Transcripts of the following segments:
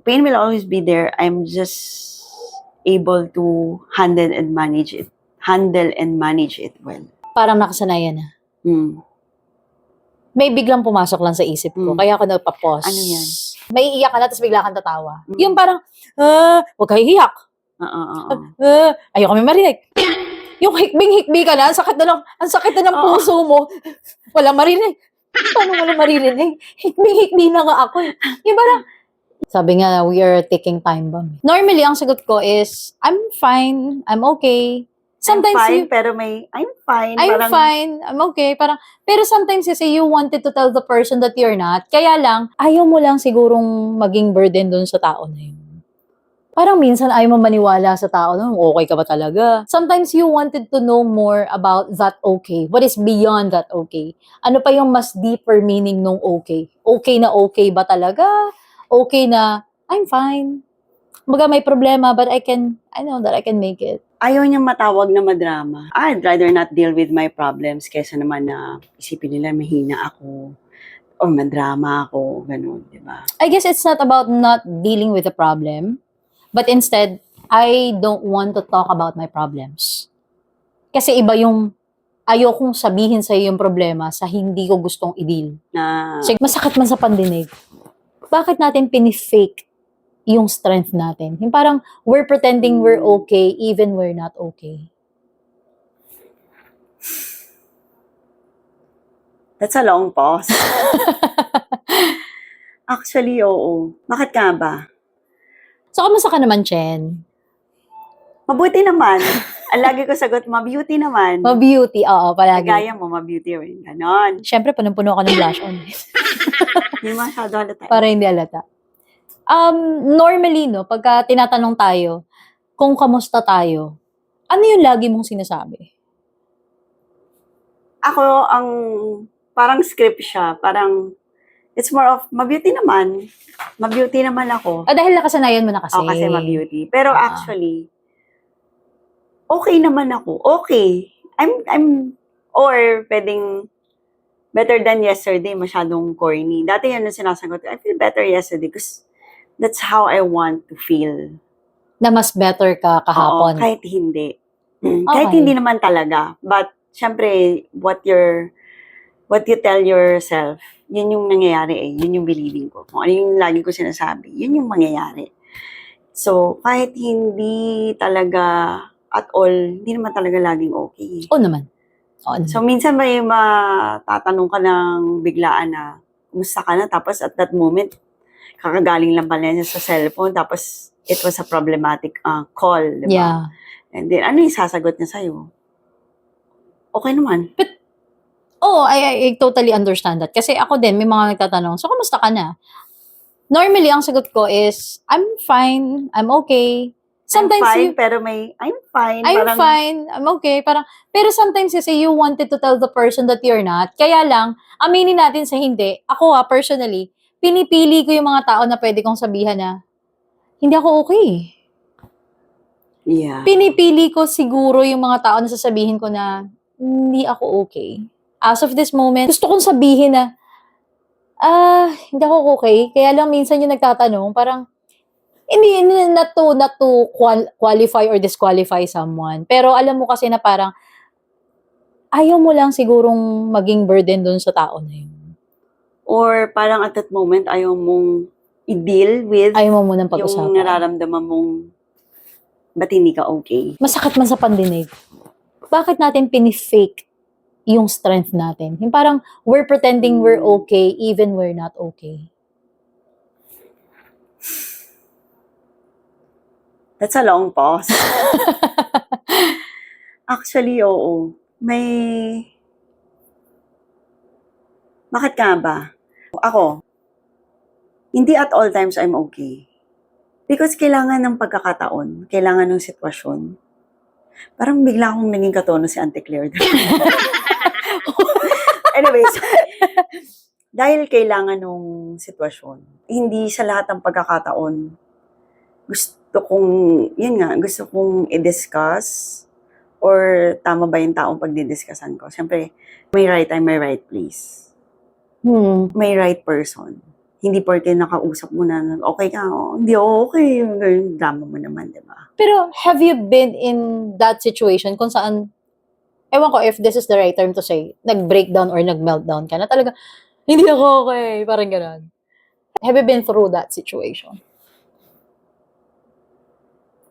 pain will always be there. I'm just able to handle and manage it well. Parang nakasanayan na. Hmm. May biglang pumasok lang sa isip ko. Kaya ako nagpa-pause. Ano yan? May iiyak ka na, tapos bigla kang tatawa. Yung parang, huwag kayo iyak. Ayoko may marinig. Yung hikbing-hikbi ka na, ang sakit na ng puso mo. Walang marinig. Paano walang maririnig? Hikbing-hikbi na nga ako eh. Yung parang, sabi nga, we are taking time bomb. Normally, ang sagot ko is, I'm fine, I'm okay. Sometimes I'm fine, pero I'm fine. fine, I'm okay. Pero sometimes kasi you wanted to tell the person that you're not. Kaya lang, ayaw mo lang sigurong maging burden dun sa tao na yun. Parang minsan ayaw mo maniwala sa tao na, okay ka ba talaga? Sometimes you wanted to know more about that okay. What is beyond that okay? Ano pa yung mas deeper meaning nung okay? Okay na okay ba talaga? Okay na, I'm fine. Baga may problema, but I know that I can make it. Ayaw niyang matawag na madrama. I'd rather not deal with my problems kaysa naman na isipin nila mahina ako o madrama ako, ganun, di ba? I guess it's not about not dealing with the problem, but instead, I don't want to talk about my problems. Kasi iba yung ayokong sabihin sa'yo yung problema sa hindi ko gustong i-deal. Kasi masakit man sa pandinig. Bakit natin pinifake yung strength natin? Yung parang we're pretending we're okay even we're not okay. That's a long pause. Actually, oo. Bakit ka ba? So, kamusta ka naman, Chen? Mabuti naman. Ang lagi ko sagot, ma-beauty naman. Ma-beauty, oo, palagi. Gaya mo, ma-beauty rin. Ganon. Siyempre, punong-puno ka ng blush on. Hindi masyado halata. Para hindi halata. Normally, no, pagka tinatanong tayo, kung kamusta tayo, ano yung lagi mong sinasabi? Ako, parang script siya. Parang, it's more of, ma-beauty naman. Ma-beauty naman ako. Dahil nakasanayan mo na kasi. Kasi ma-beauty. Pero actually, okay naman ako. Okay. Or pwedeng, better than yesterday, masyadong corny. Dati yan ang sinasagot. I feel better yesterday because that's how I want to feel. Na mas better ka kahapon. Oo, kahit hindi. Okay. Kahit hindi naman talaga. But, syempre, what you tell yourself, yun yung nangyayari eh. Yun yung believing ko. Kung ano yung lagi ko sinasabi, yun yung mangyayari. So, kahit hindi talaga at all, hindi naman talaga laging okay. Oo naman. So, minsan may matatanong ka ng biglaan na, kumusta ka na? Tapos at that moment, kakagaling lang pala niya sa cellphone, tapos it was a problematic call, di ba? Yeah. And then, ano yung sasagot niya sa'yo? Okay naman. But, I totally understand that. Kasi ako din, may mga nagtatanong, so, kumusta ka na? Normally, ang sagot ko is, I'm fine, I'm okay. Sometimes I'm fine, pero I'm fine. Fine, I'm okay. Pero sometimes kasi you wanted to tell the person that you're not. Kaya lang, aminin natin sa hindi. Ako personally, pinipili ko yung mga tao na pwede kong sabihan na, hindi ako okay. Yeah. Pinipili ko siguro yung mga tao na sasabihin ko na, hindi ako okay. As of this moment, gusto kong sabihin na, hindi ako okay. Kaya lang minsan yung nagtatanong, parang, hindi, not to qualify or disqualify someone. Pero alam mo kasi na parang, ayaw mo lang sigurong maging burden dun sa tao na yun. Or parang at that moment, ayaw mong i-deal with ayaw mo munang pag-usapan. Yung nararamdaman mong ba't hindi ka okay. Masakit man sa pandinig. Bakit natin pinifake yung strength natin? Yung parang, we're pretending we're okay even we're not okay. That's a long pause. Actually, oo. Bakit ka ba? Ako, hindi at all times I'm okay. Because kailangan ng pagkakataon, kailangan ng sitwasyon. Parang bigla akong naging katono si Auntie Claire. Anyways, dahil kailangan ng sitwasyon, hindi sa lahat ng pagkakataon, gusto kong i-discuss or tama ba yung taong pagdidiscussan ko. Siyempre, may right time, may right place. May right person. Hindi porke nakausap mo na, okay ka, hindi okay, yung ganun, drama mo naman, di ba? Pero have you been in that situation kung saan, ewan ko if this is the right term to say, nag-breakdown or nag-meltdown ka na talaga, hindi ako okay, parang gano'n. Have you been through that situation?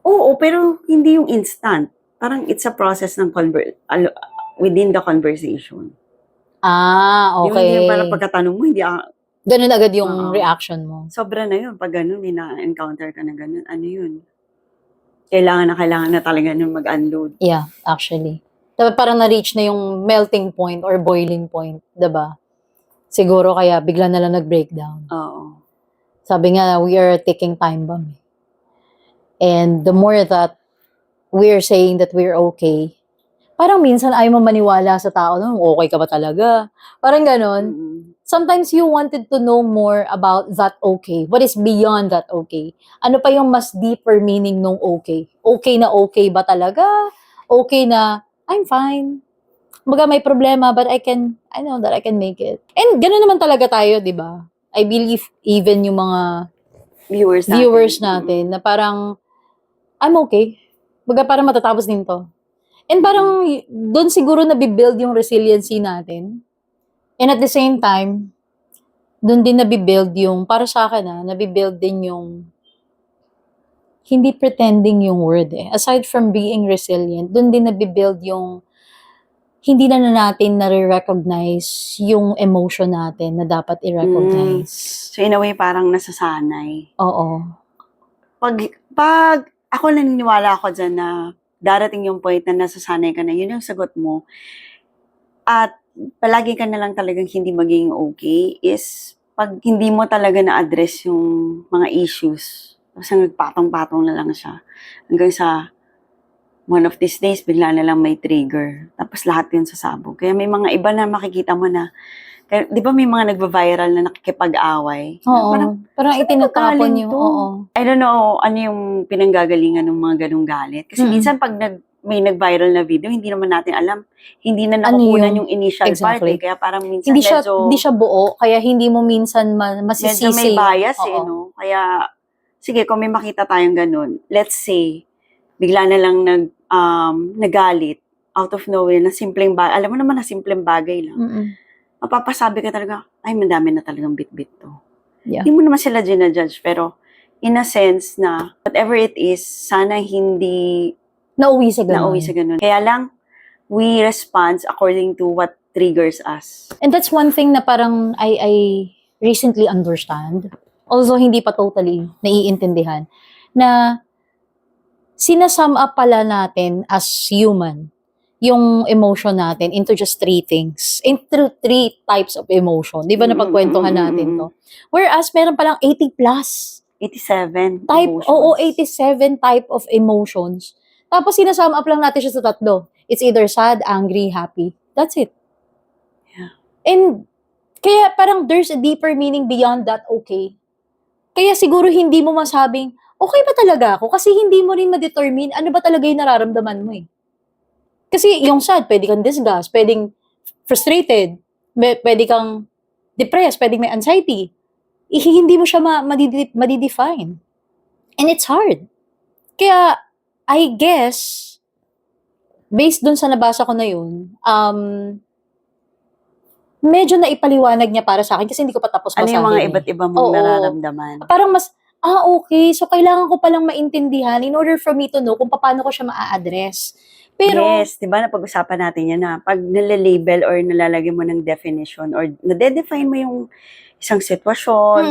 Oo, pero hindi yung instant. Parang it's a process ng within the conversation. Yung parang Okay. pagkatanong mo, hindi Ganun agad yung Oo. reaction mo. sobra na yun. Pag ganun, may na-encounter ka na ganun, ano yun? Kailangan na talaga nung mag-unload. Yeah, actually. Dapat parang na-reach na yung melting point or boiling point, 'di ba? Siguro kaya bigla na lang nag-breakdown. Oo. Sabi nga, we are a ticking time bomb. And the more that we're saying that we're okay, parang minsan ayaw mo maniwala sa tao na, okay ka ba talaga? Parang ganon. Mm. Sometimes you wanted to know more about that okay. What is beyond that okay? Ano pa yung mas deeper meaning nung okay? Okay ba talaga? Okay na, I'm fine. Kumbaga may problema, but I know that I can make it. And gano'n naman talaga tayo, di ba? I believe even yung mga viewers natin na parang, I'm okay. Kumbaga parang matatapos din to. And parang doon siguro nabibuild yung resiliency natin. And at the same time, doon din nabibuild yung, para sa akin nabibuild din yung hindi pretending yung word eh. Aside from being resilient, doon din nabibuild yung hindi na natin nare-recognize yung emotion natin na dapat i-recognize. So in a way, parang nasasanay. Oo. Pag ako naniniwala ako dyan na darating yung point na nasasanay ka na, yun yung sagot mo. At palagi ka na lang talagang hindi maging okay is pag hindi mo talaga na-address yung mga issues. Kasi nagpatong-patong na lang siya. Hanggang sa one of these days, bigla na lang may trigger. Tapos lahat yun sasabog. Kaya may mga iba na makikita mo na, di ba may mga nagva-viral na nakikipag-away? Oo. Parang saan itinatapon nagaling yung, to? oo. I don't know ano yung pinanggagalingan ng mga ganung galit. Kasi minsan pag may nag-viral na video, hindi naman natin alam, hindi na nakukunan yung initial part eh. Kaya parang minsan hindi siya buo, kaya hindi mo minsan masisisi. medyo may bias Oo. no? Kaya, sige, kung may makita tayong ganun, let's say, bigla na lang nagalit out of nowhere na simpleng bagay. Alam mo naman na simpleng bagay lang. Mapapasabi ka talaga, ay, madami na talagang bit-bit to. Yeah. Hindi mo naman sila ginajudge, pero in a sense na whatever it is, sana hindi nauwi sa ganun. Kaya lang, we respond according to what triggers us. And that's one thing na parang I recently understand, although hindi pa totally naiintindihan, na sinasum up pala natin as human yung emotion natin into just 3 things. Into 3 types of emotion. Di ba napagkwentuhan natin to? Whereas, meron palang 80 plus. 87 type, emotions. oo, 87 type of emotions. Tapos sinasum up lang natin siya sa 3. It's either sad, angry, happy. That's it. Yeah. And kaya parang there's a deeper meaning beyond that okay. Kaya siguro hindi mo masabing, okay ba talaga ako? Kasi hindi mo rin ma-determine ano ba talaga yung nararamdaman mo eh. Kasi yung sad, pwede kang disgust, pwedeng frustrated, pwede kang depressed, pwedeng may anxiety. Hindi mo siya madidefine. And it's hard. Kaya, I guess, based dun sa nabasa ko na yun, medyo naipaliwanag niya para sa akin kasi hindi ko pa tapos basahin. Ano yung mga iba't iba mong nararamdaman? Parang mas, okay, so kailangan ko palang maintindihan in order for me to know kung paano ko siya maa-address. Pero, yes, di ba napag-usapan natin yan na pag nalalabel or nalalagay mo ng definition or nade-define mo yung isang sitwasyon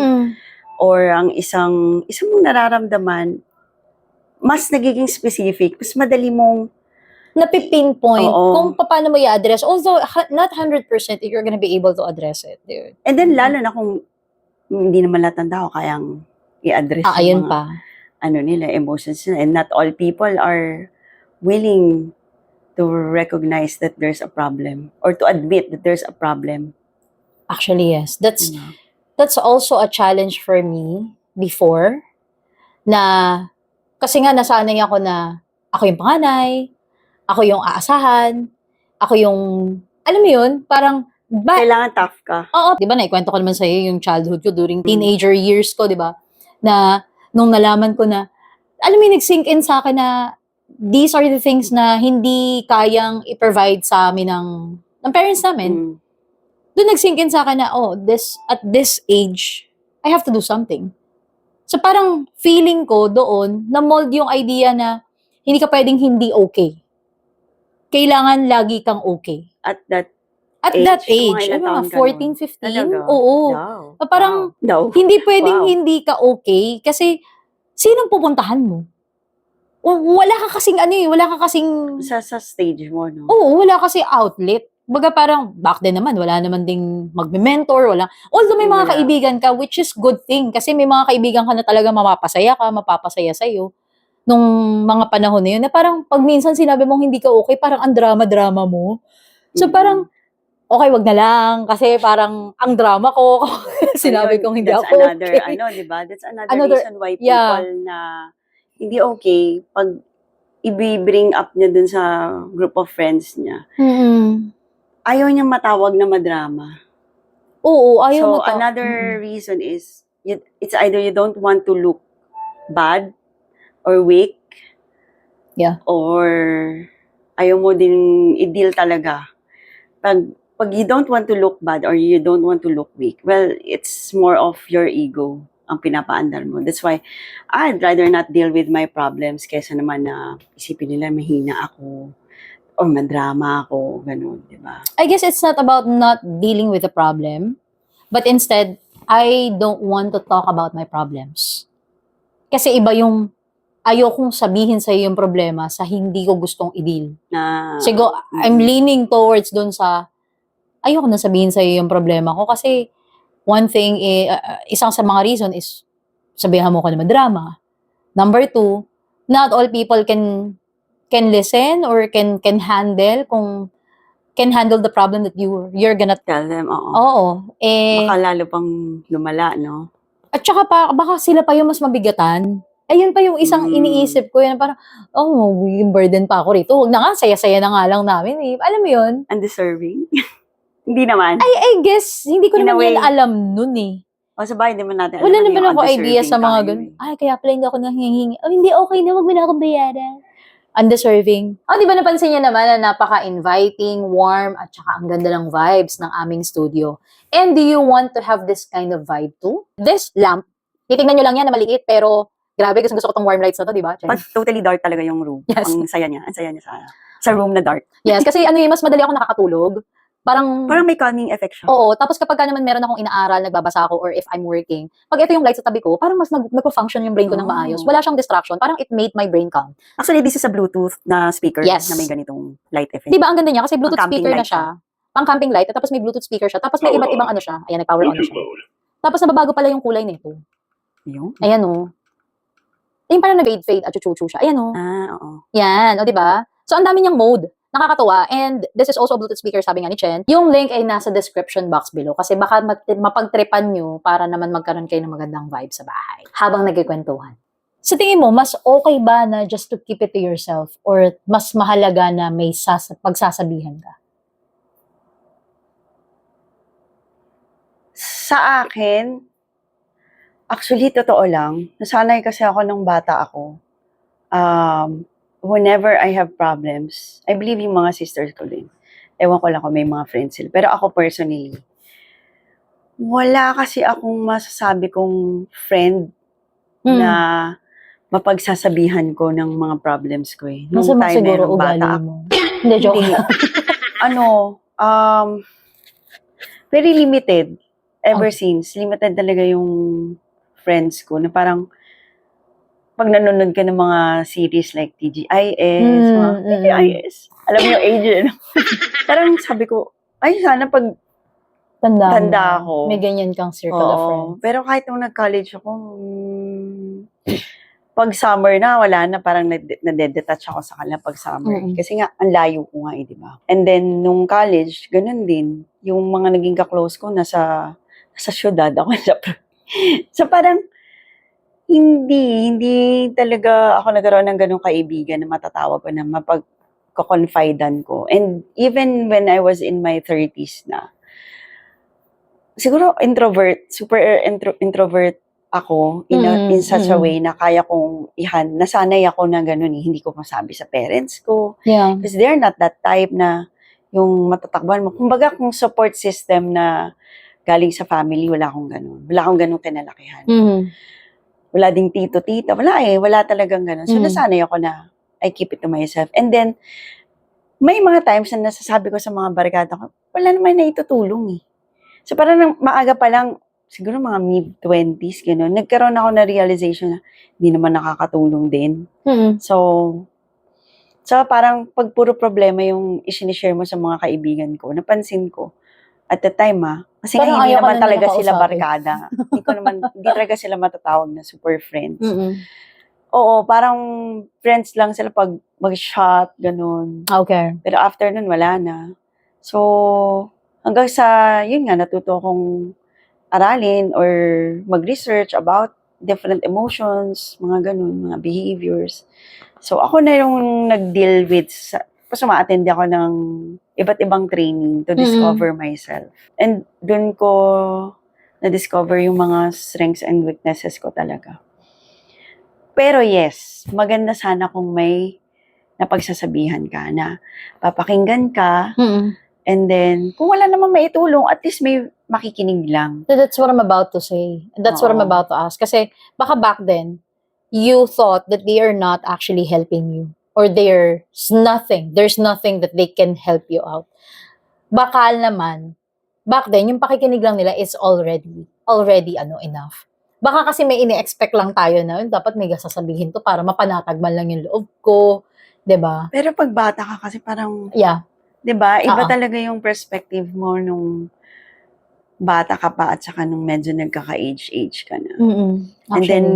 or ang isang mong nararamdaman, mas nagiging specific, mas madali mong napipinpoint kung paano mo i-address. Although, not 100% you're gonna be able to address it. Dude. And then, lalo na kung hindi naman lahat ng tao kayang i-address yung mga emotions nila. And not all people are willing to recognize that there's a problem or to admit that there's a problem. Actually, yes. That's also a challenge for me before na kasi nga nasanay ako na ako yung panganay, ako yung aasahan, ako yung, alam mo yun, parang Kailangan tough ka. Oo, 'di ba naikwento ko naman sa'yo yung childhood ko during teenager years ko, 'di ba? Na nung nalaman ko na, alam mo yung nag-sink in sa akin na these are the things na hindi kayang i-provide sa amin ng parents namin. Mm. Doon nag-sink in sa akin na, at this age, I have to do something. So parang feeling ko doon, na-mold yung idea na hindi ka pwedeng hindi okay. Kailangan lagi kang okay. At that At age, that mga age, ilang mga taon ka 14, nun? 15, Talaga? oo. Wow. Parang Wow. hindi pwedeng Wow. hindi ka okay kasi sinong pupuntahan mo? Wala ka kasing wala ka kasing Sa stage mo, no? oo, wala kasi outlet. Baga parang back then naman wala naman ding magme-mentor, wala. Although may mga Wala. kaibigan ka, which is good thing kasi may mga kaibigan ka na talaga mapapasaya sa'yo nung mga panahon na yun na parang pag minsan sinabi mong hindi ka okay, parang ang drama-drama mo. So parang okay, wag na lang kasi parang ang drama ko sinabi kong hindi ako another, okay. di ba? That's another reason why people na hindi okay, pag i-bring up niya dun sa group of friends niya, ayaw niya matawag na madrama. Oo, ayaw So, another reason is, it's either you don't want to look bad or weak. Yeah. Or ayaw mo din i-deal talaga. Pag you don't want to look bad or you don't want to look weak, well, it's more of your ego ang pinapaandar mo. That's why I'd rather not deal with my problems kaysa naman na isipin nila mahina ako or madrama ako, ganun, di ba? I guess it's not about not dealing with the problem, but instead, I don't want to talk about my problems. Kasi iba yung ayokong sabihin sa yung problema sa hindi ko gustong i-deal. Siguro, I'm leaning towards dun sa ayoko na sabihin sa yung problema ko kasi one thing, isang sa mga reason is sabihan mo ko na madrama. Number 2, not all people can listen or can handle the problem that you're gonna tell them, oo. Oo. Baka lalo pang lumala, no? At saka baka sila pa yung mas mabigatan. Ayun pa yung isang iniisip ko, yan parang, yung burden pa ako rito. Huwag na nga, saya-saya na nga lang namin. Alam mo yun? Undeserving? Hindi naman. I guess, hindi ko naman yan alam nun eh. O sa bahay, di man natin alam wala naman ako idea sa mga ganun. Ay, kaya pala hindi ako nanghihingi. Hindi, okay na, wag mo na akong bayaran. Undeserving. Di ba napansin niya naman na napaka-inviting, warm, at saka ang ganda ng vibes ng aming studio. And do you want to have this kind of vibe too? This lamp, titignan nyo lang yan na maliit, pero grabe, gusto ko tong warm lights na to, di ba? Totally dark talaga yung room. Yes. Ang saya niya sa room na dark. Yes, kasi mas madali ako nakakatulog. Parang may calming effect siya. Oo, tapos kapag naman meron akong inaaral, nagbabasa ako, or if I'm working, pag ito yung light sa tabi ko, parang mas nagpo-function yung brain ko ng maayos. Wala siyang distraction. Parang it made my brain calm. Actually, this is a Bluetooth na speaker Yes. na may ganitong light effect. Di ba ang ganda niya? Kasi Bluetooth Pang-camping speaker na light siya. Pang-camping light, tapos may Bluetooth speaker siya. Tapos may iba't ibang ano siya. Ayan, nag-power on na siya. Tapos nababago pala yung kulay nito. Yung? Ayan o. Yung parang nag-fade at chuchu siya. Ayan o. Oo. Yan, di ba? So, ang dami niyang mode. Nakakatuwa. And this is also a Bluetooth speaker, sabi nga ni Chen. Yung link ay nasa description box below kasi baka mapagtripan nyo para naman magkaroon kayo ng magandang vibe sa bahay habang nagkikwentuhan. Sa tingin mo, mas okay ba na just to keep it to yourself or mas mahalaga na may pagsasabihan ka? Sa akin, actually, totoo lang. Nasanay kasi ako nung bata ako. Whenever I have problems, I believe yung mga sisters ko din. Ewan ko lang kung may mga friends sila. Pero ako personally, wala kasi akong masasabi kong friend na mapagsasabihan ko ng mga problems ko eh. Nung Masama time siguro na nung bata ugali ako. mo. Hindi, joke. Very limited. Ever since, limited talaga yung friends ko na parang pag nanonood ka ng mga series like TGIS, alam mo yung age, parang sabi ko, ay sana pag tanda ako. May ganyan kang circle of friends. Pero kahit nung nag-college ako, pag summer na, wala na, parang nade-detach ako sa kanila pag summer. Kasi nga, ang layo ko nga di ba? And then, nung college, ganun din. Yung mga naging ka-close ko, nasa syudad, ako so parang, hindi talaga ako nagkaroon ng ganung kaibigan na matatawag ko na mapag-confidean ko. And even when I was in my 30s na, siguro introvert ako in such a way na kaya kong nasanay ako na ganun hindi ko masabi sa parents ko. Yeah. Because they're not that type na yung matatakbuhan mo. Kumbaga kung support system na galing sa family, wala akong ganun. Wala akong ganun kinalakihan. Wala ding tito, tita. Wala talagang ganun. So nasanay ako na I keep it to myself. And then, may mga times na nasasabi ko sa mga barkada ko, wala naman na itutulong So parang maaga pa lang, siguro mga mid-20s, gano'n, nagkaroon ako na realization na hindi naman nakakatulong din. So parang pag puro problema yung isinishare mo sa mga kaibigan ko, napansin ko, at the time kasi Parang hindi ayaw ka naman na talaga nila sila kausapin. barkada. Hindi talaga sila matatawag na super friends. Oo, parang friends lang sila pag mag-shot, ganun. Okay. Pero after nun, wala na. So, hanggang sa, yun nga, natuto akong aralin or mag-research about different emotions, mga ganun, mga behaviors. So, ako na yung nag-deal with, suma-attend ako ng iba't ibang training to discover myself. And dun ko na-discover yung mga strengths and weaknesses ko talaga. Pero yes, maganda sana kung may napagsasabihan ka na papakinggan ka, and then, kung wala namang maitulong, at least may makikinig lang. So that's what I'm about to say. That's what I'm about to ask. Kasi baka back then, you thought that they are not actually helping you. Or there's nothing that they can help you out. Baka naman, back then, yung pakikinig lang nila is already enough. Baka kasi may ini-expect lang tayo na, dapat may sasabihin to para mapanatag man lang yung loob ko. 'Di ba? Pero pag bata ka kasi parang, Yeah. 'di ba, iba talaga yung perspective mo nung bata ka pa at saka nung medyo nagkaka-age ka na. And then,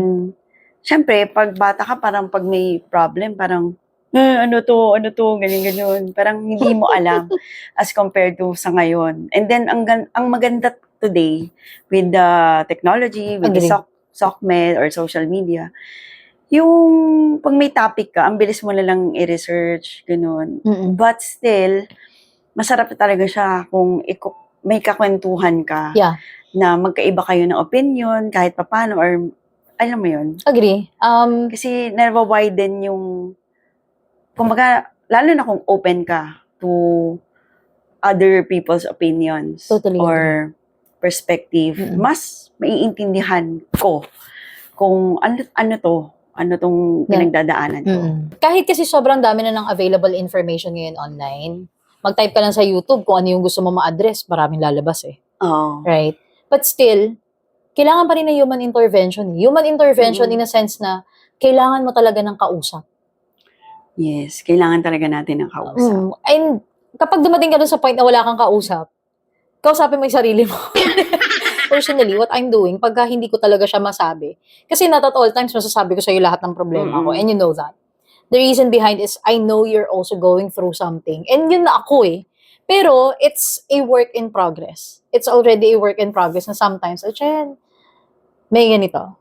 syempre, pag bata ka, parang pag may problem, parang, ano to, ganyan. Parang hindi mo alam as compared to sa ngayon. And then, ang maganda today with the technology, with the SOCMED or social media, yung pag may topic ka, ang bilis mo na lang i-research, ganun. But still, masarap talaga siya kung may kakwentuhan ka na magkaiba kayo ng opinion kahit papano or alam mo yun. Agree. Kasi narwa-widen yung kumbaga, lalo na kung open ka to other people's opinions or perspective, mas maiintindihan ko kung ano tong pinagdadaanan ko. Kahit kasi sobrang dami na ng available information ngayon online, mag-type ka lang sa YouTube kung ano yung gusto mo ma-address, maraming lalabas Right? But still, kailangan pa rin ng human intervention. Human intervention in a sense na kailangan mo talaga ng kausap. Yes, kailangan talaga natin ng kausap. And kapag dumating ka dun sa point na wala kang kausap, kausapin mo yung sarili mo. Personally, what I'm doing, pagka hindi ko talaga siya masabi, kasi not at all times masasabi ko sa'yo lahat ng problema ko, and you know that. The reason behind is, I know you're also going through something. And yun na ako Pero, it's a work in progress. It's already a work in progress na sometimes, may ganito.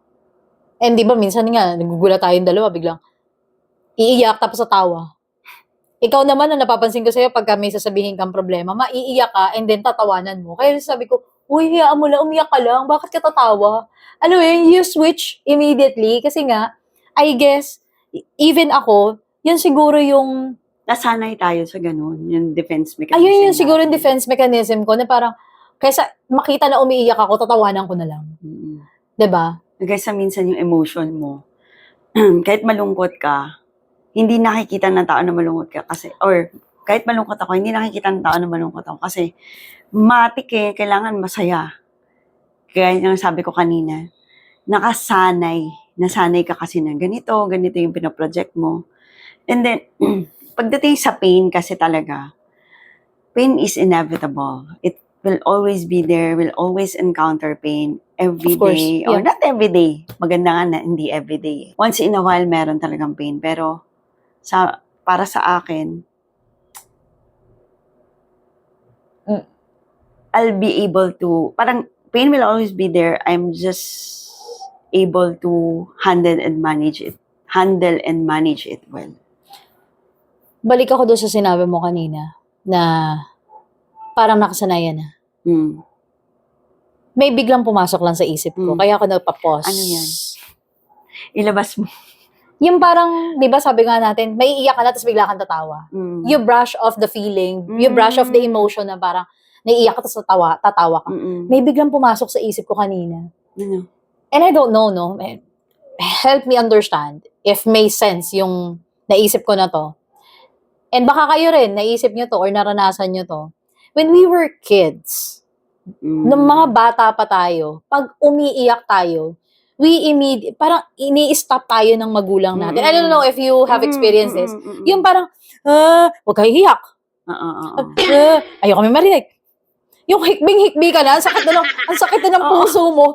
And di ba, minsan nga, nagugulat tayong dalawa, biglang, iiyak tapos tawa. Ikaw naman, na napapansin ko sa'yo, pagka may sasabihin kang problema, maiiyak ka, and then tatawanan mo. Kaya sabi ko, uy, hayaan mo lang, umiyak ka lang, bakit ka tatawa? You switch immediately, kasi nga, I guess, even ako, yun siguro yung... Nasanay tayo sa ganun, yung defense mechanism. Ayun yung siguro yung defense mechanism ko, na parang, kaysa makita na umiiyak ako, tatawanan ko na lang. Diba? Kaysa minsan yung emotion mo, kahit malungkot ka, hindi nakikita ng tao na malungkot ka kasi, or kahit malungkot ako, hindi nakikita ng tao na malungkot ako kasi matik kailangan masaya. Kaya yung sabi ko kanina, nasanay ka kasi na ganito yung pinaproject mo. And then, pagdating sa pain kasi talaga, pain is inevitable. It will always be there, will always encounter pain every day. Or not every day. Maganda nga na hindi every day. Once in a while, meron talagang pain. Pero, para sa akin, I'll be able to, parang pain will always be there. I'm just able to handle and manage it well. Balik ako doon sa sinabi mo kanina na parang nakasanayan na. may biglang pumasok lang sa isip ko. Mm. Kaya ako nagpa-pause. Ano yan? Ilabas mo. Yung parang, di ba sabi nga natin, may iiyak ka na tapos bigla kang tatawa. Mm. You brush off the feeling, you brush off the emotion na parang naiiyak ka tapos tatawa ka. Mm-mm. May biglang pumasok sa isip ko kanina. Ano? And I don't know, no? Help me understand if may sense yung naisip ko na to. And baka kayo rin, naisip nyo to or naranasan nyo to. When we were kids, nung mga bata pa tayo, pag umiiyak tayo, parang ini-stop tayo ng magulang natin. I don't know if you have experienced this. Yung parang, huwag kayo hiyak. Ayaw kami marinig. Yung hikbing-hikbi ka na, ang sakit na ng puso mo.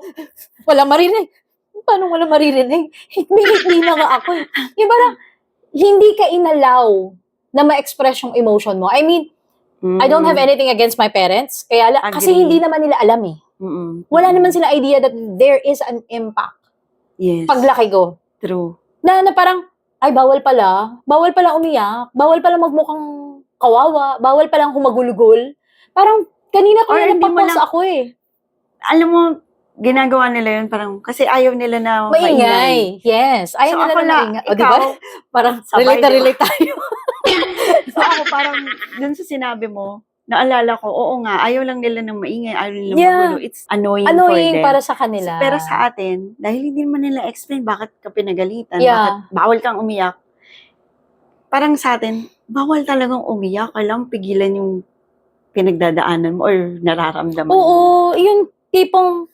Wala marinig. Paano wala maririnig? Hikbing-hikbi na nga ako. Yung parang, hindi ka inalaw na ma-express yung emotion mo. I mean, I don't have anything against my parents. Kasi hindi naman nila alam eh. Wala naman sila idea that there is an impact. Yes. Paglaki ko. True. Na parang, ay bawal pala umiyak, bawal pala magmukhang kawawa, bawal palang humagulugol. Parang, kanina ko na napapos ako eh. Alam mo, ginagawa nila yun parang, kasi ayaw nila na maingay. Yes. Ayaw nila na maingay. O diba? Parang, relate tayo. So ako parang, dun sa sinabi mo, naalala ko, oo nga, ayaw lang nila ng maingay, ayaw nila magulo. It's annoying for them. Para sa kanila. Pero sa atin, dahil hindi man nila explain bakit ka pinagalitan, bakit bawal kang umiyak, parang sa atin, bawal talagang umiyak, kailangang pigilan yung pinagdadaanan mo or nararamdaman mo. Oo, yung tipong,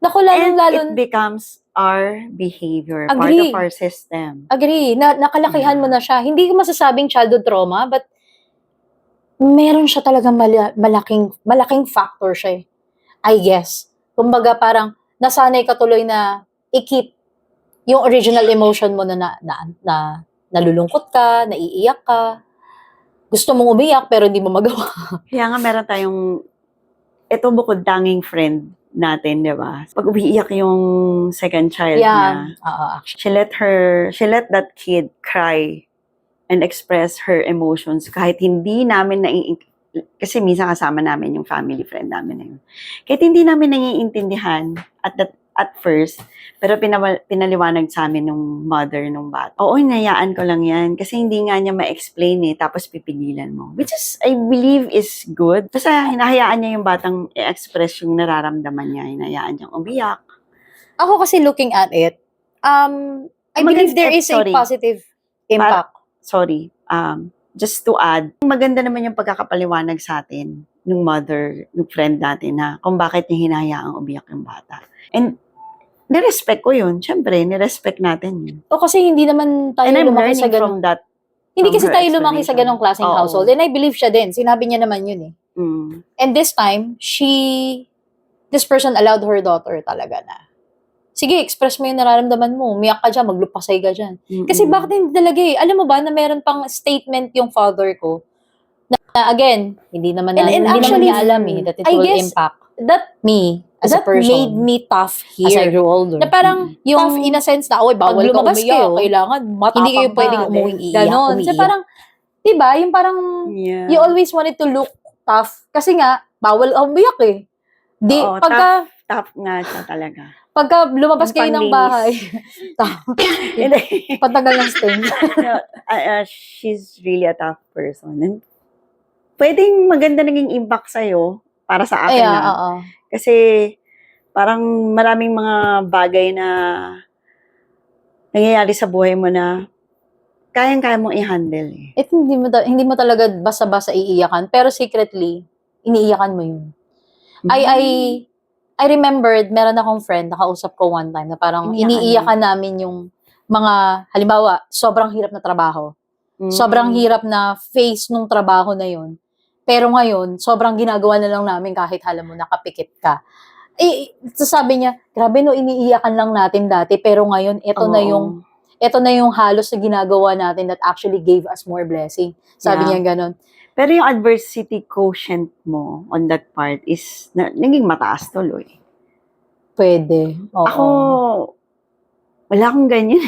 And it becomes our behavior, part of our system. Agree. Nakalakihan mo na siya. Hindi ko masasabing childhood trauma, but meron siya talagang malaking factor siya eh. I guess. Kumbaga parang nasanay ka tuloy na i-keep yung original emotion mo na nalulungkot ka, naiiyak ka. Gusto mong umiyak pero hindi mo magawa. Kaya nga meron tayong, ito bukod tanging friend natin, di ba? Pag umiiyak yung second child niya, she let that kid cry and express her emotions kahit hindi namin kasi minsan kasama namin yung family friend namin na yun. Kahit hindi namin naiintindihan at first, pero pinaliwanag sa amin nung mother nung bata. Oo, hinayaan ko lang yan kasi hindi nga niya ma-explain eh, tapos pipigilan mo. Which is, I believe is good. Basta hinahayaan niya yung batang i-express yung nararamdaman niya, hinahayaan niyang umiyak. Ako kasi looking at it, I believe there is a positive impact. Just to add, maganda naman yung pagkakapaliwanag sa atin nung mother, nung friend natin na kung bakit niya hinahayaang umiyak yung bata. And nirespect ko yun. Siyempre, nirespect natin yun. O kasi hindi naman tayo lumaki sa ganun. Hindi kasi tayo lumaki sa ganong klaseng household. And I believe siya din. Sinabi niya naman yun eh. And this time, this person allowed her daughter talaga na, sige, express mo yung nararamdaman mo. Umiyak ka dyan, maglupasay ka dyan. Kasi bakit hindi talaga eh. Alam mo ba na meron pang statement yung father ko na again, hindi naman niya alam eh that it will impact me as a person. That made me tough here. As I grew older. Na parang, yung in a sense na, bawal ka lumabas umiyak, kayo, kailangan matapang hindi kayo ka, pwedeng umuwing iiyak, ganon. So parang, diba, yung parang, you always wanted to look tough. Kasi nga, bawal umiyak eh. Tough nga siya talaga. Pagka lumabas kayo ng bahay, patagal ng sting. She's really a tough person. And pwedeng maganda naging impact sa'yo para sa akin na. Kasi parang maraming mga bagay na nangyayari sa buhay mo na kayang-kaya mong i-handle eh. Hindi mo talaga basta-basta iiyakan, pero secretly, iniiyakan mo yun. I remembered, meron akong friend, nakausap ko one time, na parang iniiyakan namin yung mga, halimbawa, sobrang hirap na trabaho. Sobrang hirap na face nung trabaho na yun. Pero ngayon, sobrang ginagawa na lang namin kahit alam mo, nakapikit ka. Sabi niya, grabe no, iniiyakan lang natin dati, pero ngayon, ito na yung halos na ginagawa natin that actually gave us more blessing. Sabi niya ganon. Pero yung adversity quotient mo on that part is naging mataas tuloy. Pwede. Ako, wala akong ganyan.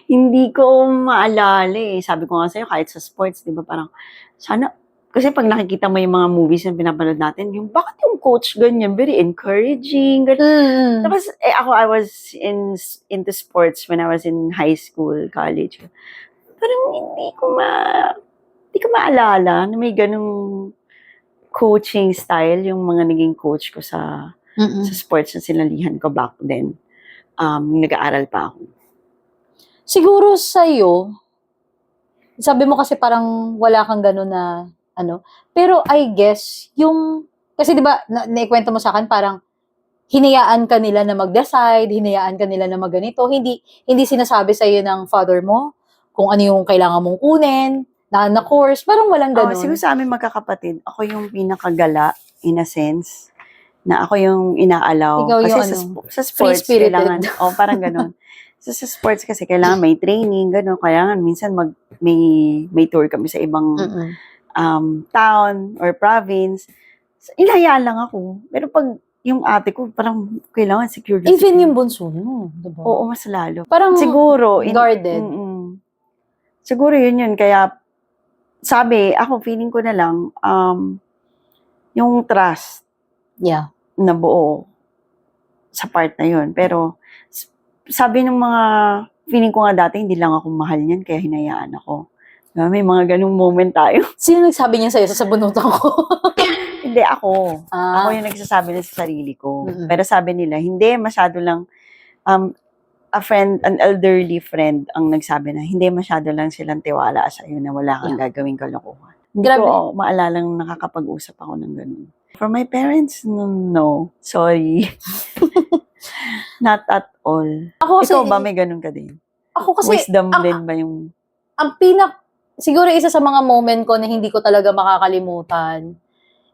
Hindi ko maalala eh. Sabi ko nga sa'yo, kahit sa sports, di ba parang, sana, kasi pag nakikita mo yung mga movies na pinapanood natin, yung bakit yung coach ganyan, very encouraging, ganyan. Tapos, I was into sports when I was in high school, college. Parang hindi ko maalala na may ganung coaching style yung mga naging coach ko sa sports na sinalihan ko back then. Nag-aaral pa ako. Siguro sa'yo, sabi mo kasi parang wala kang gano'n na, pero I guess, kasi di ba, naikwento mo sa akin, parang, hinayaan ka nila na mag-decide, hinayaan ka nila na mag-ganito, hindi sinasabi sa'yo ng father mo, kung ano yung kailangan mong kunin, na course, parang walang gano'n. Siguro sa amin magkakapatid, ako yung pinakagala, in a sense, na ako yung inaalaw. Ikaw yung Kasi sa sports, free-spirited. kailangan, parang gano'n. So, sa sports kasi kailangan may training, gano'n. Kailangan minsan may tour kami sa ibang town or province. So, inayaan lang ako. Pero pag yung ate ko, parang kailangan secure na Even secure. yung bunso mo, diba? Oo, mas lalo. Parang Siguro. guarded. Siguro yun. Kaya, sabi, ako feeling ko na lang, yung trust Yeah. na buo sa part na yun. Pero, sabi ng mga, feeling ko nga dati, hindi lang ako mahal niyan, kaya hinayaan ako. Diba? May mga ganung moment tayo. Sino nagsabi niya sa'yo sa sabunutan ko? Hindi, ako. Ah. Ako yung nagsasabi na sa sarili ko. Mm-mm. Pero sabi nila, hindi, masyado lang, an elderly friend ang nagsabi na, hindi masyado lang silang tiwala sa'yo na wala kang gagawing kalokohan. Hindi Grabe. ko maalalang nakakapag-usap ako ng ganun. For my parents, no. Sorry. Not at all. Ako kasi, Ikaw ba, may ganun ka din? Ako kasi, Wisdom din ba yung... siguro isa sa mga moment ko na hindi ko talaga makakalimutan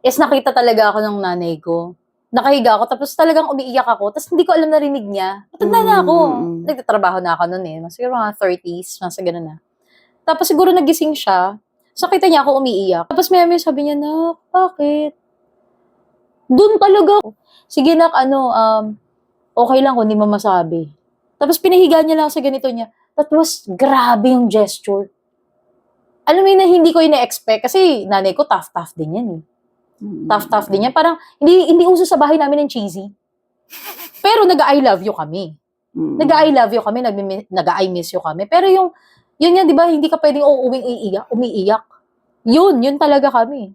is nakita talaga ako ng nanay ko. Nakahiga ako, tapos talagang umiiyak ako, tapos hindi ko alam narinig niya. Matanda na ako. Nagtatrabaho na ako noon siguro mga 30s, nasa ganun na. Tapos siguro nagising siya, so kita niya ako umiiyak. Tapos may sabi niya, "Nak, bakit?" Doon talaga ako. Sige nak, okay lang kung hindi mo masabi. Tapos pinahiga niya lang sa ganito niya. That was grabe yung gesture. Alam mo yun na hindi ko ina-expect kasi nanay ko tough din yan eh. Tough din yan. Parang hindi uso sa bahay namin ng cheesy. Pero nag-I love you kami. Nag-I love you kami, nag-I miss you kami. Pero yun yan, di ba, hindi ka pwedeng umiiyak. Yun talaga kami.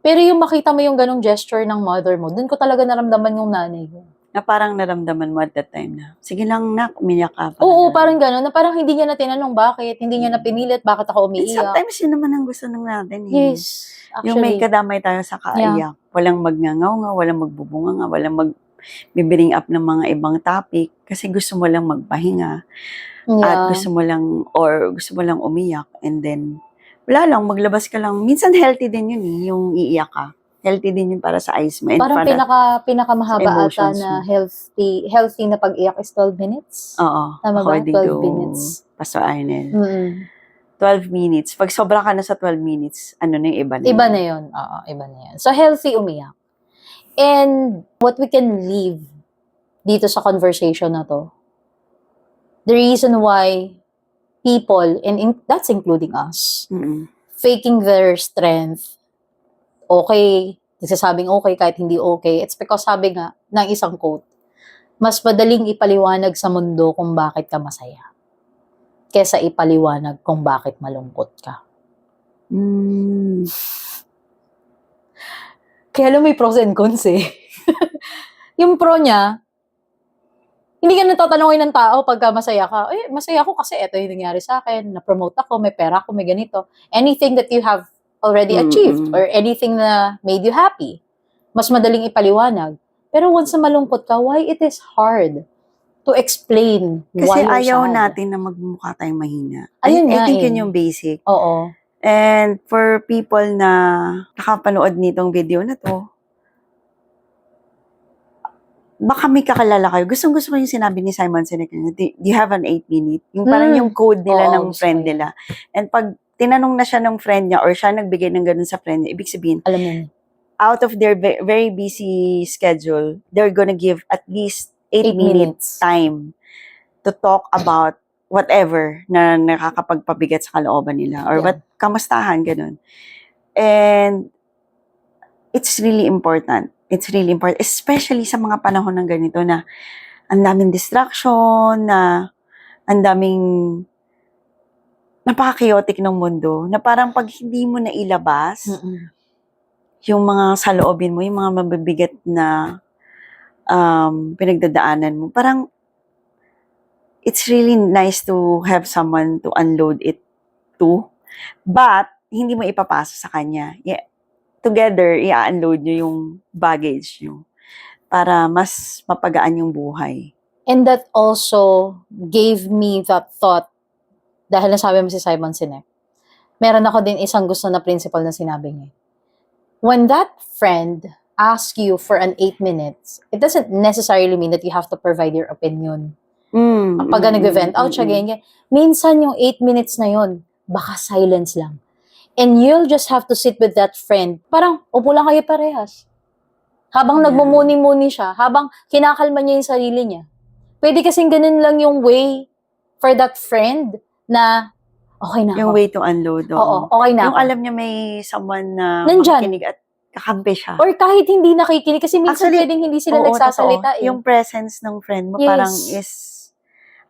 Pero yung makita mo yung ganong gesture ng mother mo, dun ko talaga naramdaman yung nanay ko. Na parang naramdaman mo at that time na, sige lang nak, umiyak ka. Oo, parang gano'n. Na parang hindi niya na tinanong bakit, hindi niya na pinilit, bakit ako And umiiyak. sometimes yun naman ang gusto ng natin eh. Yes, Yung may actually. kadamay tayo sa kaiyak. Walang magngangaw, walang magbubunga, walang mag-bring up ng mga ibang topic kasi gusto mo lang magpahinga. At gusto mo lang umiyak and then wala lang, maglabas ka lang. Minsan healthy din yun eh, yung iiyak ka. Healthy din yun para sa eyes mo. And Parang pinakamahaba ata emotions na healthy na pag-iyak is 12 minutes. Oo, Tama ba? according 12 to minutes. Pastor Arnel. 12 12 minutes. Pag sobra ka na sa 12 minutes, ano na yung iba na Iba na yun. Oo, iba na yun. So, healthy umiyak. And what we can leave dito sa conversation na to, the reason why people, and that's including us, faking their strength, okay, nagsasabing okay kahit hindi okay, it's because sabi nga ng isang quote, mas madaling ipaliwanag sa mundo kung bakit ka masaya kesa ipaliwanag kung bakit malungkot ka. Kaya alam, may pros and cons eh. Yung pro niya, hindi ka natatanungin ng tao pagka masaya ka. Masaya ako kasi ito yung nangyari sa akin. Na-promote ako, may pera ako, may ganito. Anything that you have already achieved or anything na made you happy, mas madaling ipaliwanag. Pero once na malungkot ka, why it is hard to explain why Kasi you're ayaw sad? natin na magmukha tayong mahina. Ayun I nga think eh. yun yung basic. Oo. And for people na nakapanood nitong video na to, baka may kakalala kayo. Gustong-gusto ko yung sinabi ni Simon Sinek. Do you have an 8-minute? Yung parang yung code nila Oo, ng gusto friend ko yun. nila. And pag tinanong na siya ng friend niya or siya nagbigay ng ganun sa friend niya, ibig sabihin, Alam mo yun. out of their very busy schedule, they're gonna give at least 8 minutes time to talk about whatever na nakakapagpabigat sa kalooban nila or Yeah. kamustahan, ganun. And it's really important. It's really important. Especially sa mga panahon ng ganito na ang daming distraction, na ang daming napaka-chaotic ng mundo, na parang pag hindi mo na ilabas yung mga saloobin mo, yung mga mabibigat na pinagdadaanan mo, parang it's really nice to have someone to unload it to. But, hindi mo ipapasa sa kanya. Yeah, together, i-unload nyo yung baggage nyo para mas mapagaan yung buhay. And that also gave me that thought, dahil nasabi mo si Simon Sinek, meron ako din isang gusto na principle na sinabi niya. When that friend asks you for an 8 minutes, it doesn't necessarily mean that you have to provide your opinion. Pag nag-vent out siya, ganyan. Minsan yung 8 minutes na yun, baka silence lang. And you'll just have to sit with that friend. Parang, upo lang kayo parehas. Habang nagmumuni-muni siya, habang kinakalma niya yung sarili niya. Pwede kasing ganun lang yung way for that friend na okay na ako. Yung way to unload. Oo, okay na yung ako. alam niya may someone na Nandyan. makikinig at kakampi siya. Or kahit hindi nakikinig, kasi minsan Actually, pwedeng hindi sila Oo, nagsasalita. totoo. Yung presence ng friend mo Yes. parang is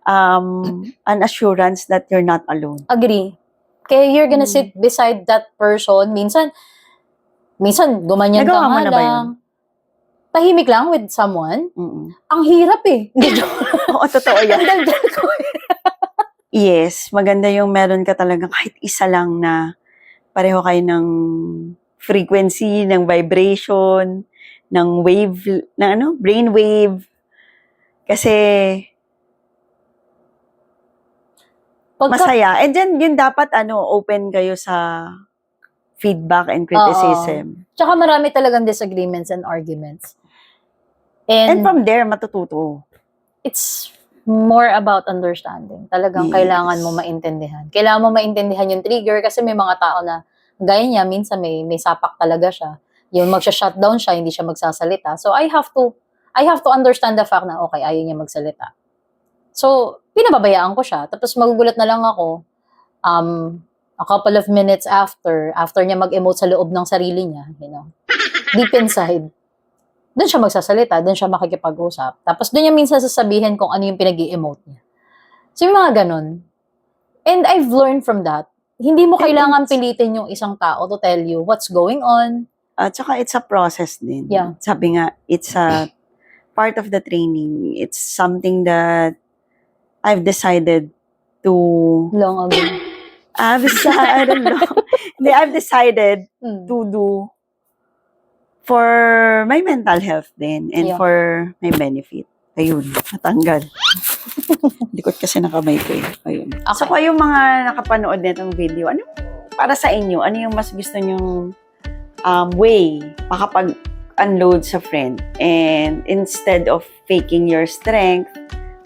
an assurance that you're not alone. Agree. Kaya you're gonna sit beside that person. Minsan gumanyan ka Nagawa mo nga na ba yun? lang. Tahimik lang with someone. Mm-mm. Ang hirap eh. Oo, totoo yan. Ang daldal ko. Yes, maganda yung meron ka talagang kahit isa lang na pareho kayo ng frequency, ng vibration, ng wave, ng brain wave. Kasi masaya. And then, yun dapat, open kayo sa feedback and criticism. Tsaka marami talagang disagreements and arguments. And from there, matututo. It's more about understanding. Talagang Yes. kailangan mo maintindihan. Kailangan mo maintindihan yung trigger kasi may mga tao na gaya niya, minsan may sapak talaga siya. Yung magsha-shutdown siya, hindi siya magsasalita. So I have to understand the fact na okay, ayaw niya magsalita. So, pinababayaan ko siya. Tapos magugulat na lang ako, a couple of minutes after niya mag-emote sa loob ng sarili niya, deep inside, doon siya magsasalita, doon siya makikipag-usap. Tapos doon niya minsan sasabihin kung ano yung pinag-i-emote niya. So, yung mga ganun. And I've learned from that. Hindi mo kailangan pilitin yung isang tao to tell you what's going on. At saka it's a process din. Yeah. Sabi nga, it's a part of the training. It's something that I've decided to... Long ago. I've decided to do for my mental health din and Yeah. for my benefit. Ayun, natanggal. Likot kasi na kamay ko eh. Ayun. Okay. So, yung mga nakapanood nitong video, ano para sa inyo? Ano yung mas gusto nyong way makapag-unload sa friend? And instead of faking your strength,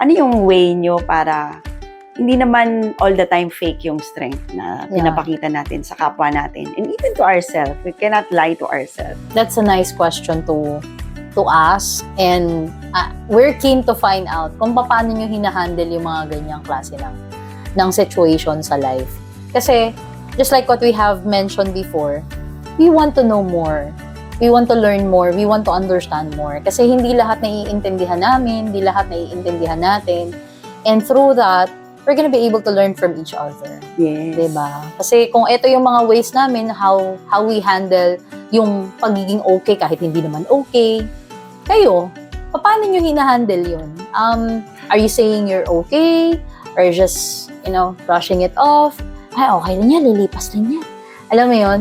ano yung way nyo para hindi naman all the time fake yung strength na pinapakita natin sa kapwa natin and even to ourselves. We cannot lie to ourselves. That's a nice question to ask, and we're keen to find out kung paano nyo hinahandle yung mga ganyang klase ng situation sa life. Kasi, just like what we have mentioned before, we want to know more. We want to learn more. We want to understand more. Kasi hindi lahat naiintindihan namin, hindi lahat naiintindihan natin. And through that, we're gonna be able to learn from each other. Yes. Diba? Kasi kung ito yung mga ways namin, how we handle yung pagiging okay kahit hindi naman okay, kayo, paano nyo hinahandle yun? Are you saying you're okay? Or just, brushing it off? Ay, okay lang yan, lilipas lang yan. Alam mo yun?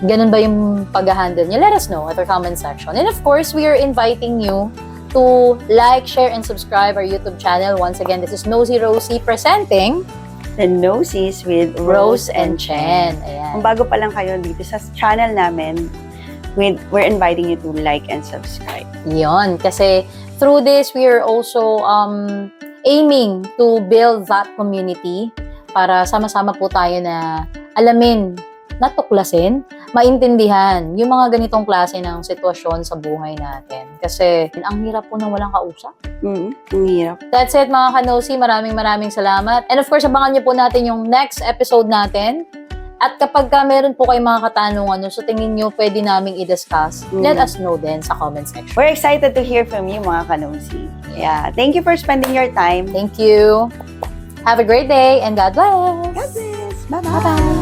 Ganun ba yung pag-handle niya? Let us know at our comment section. And of course, we are inviting you to like, share, and subscribe our YouTube channel. Once again, this is Nosy Rosie presenting The Nosies with Rose and Chen. Ayan. Kung bago pa lang kayo dito sa channel namin, we're inviting you to like and subscribe. Yon, kasi through this, we are also aiming to build that community para sama-sama po tayo na alamin, natuklasin, maintindihan yung mga ganitong klase ng sitwasyon sa buhay natin. Kasi ang hirap po nang walang kausap. Ang hirap. That's it mga kanosi. Maraming salamat. And of course, abangan niyo po natin yung next episode natin At kapag meron po kayong mga katanungan no, sa tingin nyo pwede naming i-discuss, let us know din sa comment section. We're excited to hear from you, mga kanosi. Yeah. Thank you for spending your time. Thank you. Have a great day and God bless. God bless. Bye-bye. Bye-bye.